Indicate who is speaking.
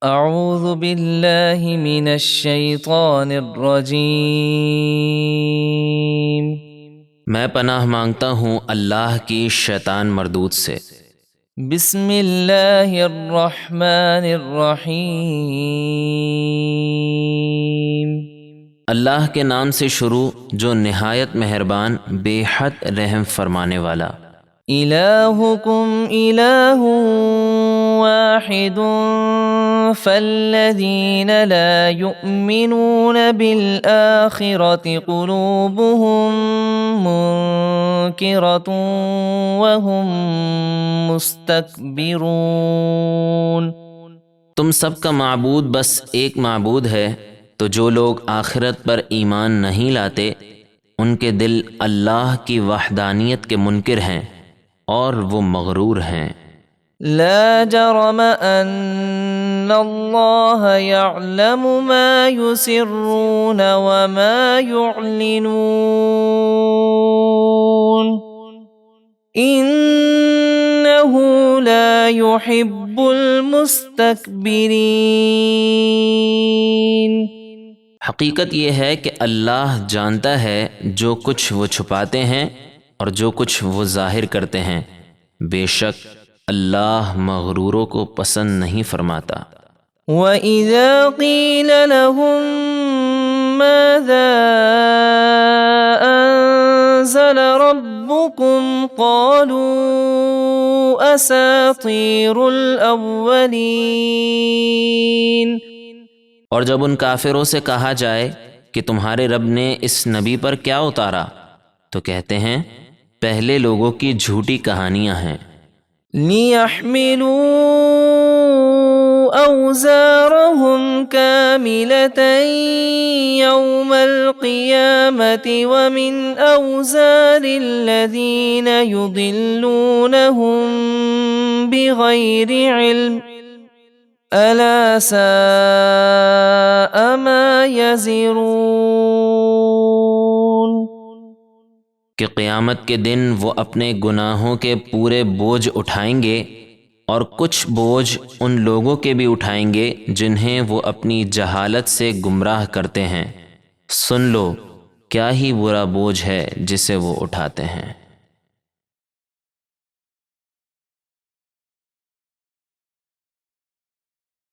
Speaker 1: اعوذ باللہ من الشیطان الرجیم۔
Speaker 2: میں پناہ مانگتا ہوں اللہ کی شیطان مردود سے۔
Speaker 1: بسم اللہ الرحمن الرحیم۔
Speaker 2: اللہ کے نام سے شروع جو نہایت مہربان بے حد رحم فرمانے والا۔
Speaker 1: الہکم الہ واحد فالذین لا یؤمنون بالآخرة قلوبهم منکرة وهم مستکبرون۔
Speaker 2: تم سب کا معبود بس ایک معبود ہے، تو جو لوگ آخرت پر ایمان نہیں لاتے ان کے دل اللہ کی وحدانیت کے منکر ہیں اور وہ مغرور ہیں۔
Speaker 1: لا جرم ان اللہ یعلم ما یسرون وما یعلنون انہ لا یحب المستکبرین۔
Speaker 2: حقیقت یہ ہے کہ اللہ جانتا ہے جو کچھ وہ چھپاتے ہیں اور جو کچھ وہ ظاہر کرتے ہیں، بے شک اللہ مغروروں کو پسند نہیں فرماتا۔
Speaker 1: وَإِذَا قِيلَ لَهُم مَاذَا أَنزَلَ رَبُّكُمْ قَالُوا أَسَاطِيرُ الْأَوَّلِينَ۔
Speaker 2: اور جب ان کافروں سے کہا جائے کہ تمہارے رب نے اس نبی پر کیا اتارا، تو کہتے ہیں پہلے لوگوں کی جھوٹی کہانیاں ہیں۔
Speaker 1: لِيَحْمِلُوا أَوْزَارَهُمْ كَامِلَةً يَوْمَ الْقِيَامَةِ وَمِنْ أَوْزَارِ الَّذِينَ يُضِلُّونَهُمْ بِغَيْرِ عِلْمٍ أَلَا سَاءَ مَا يَزِرُونَ۔
Speaker 2: کہ قیامت کے دن وہ اپنے گناہوں کے پورے بوجھ اٹھائیں گے اور کچھ بوجھ ان لوگوں کے بھی اٹھائیں گے جنہیں وہ اپنی جہالت سے گمراہ کرتے ہیں۔ سن لو کیا ہی برا بوجھ ہے جسے وہ اٹھاتے ہیں۔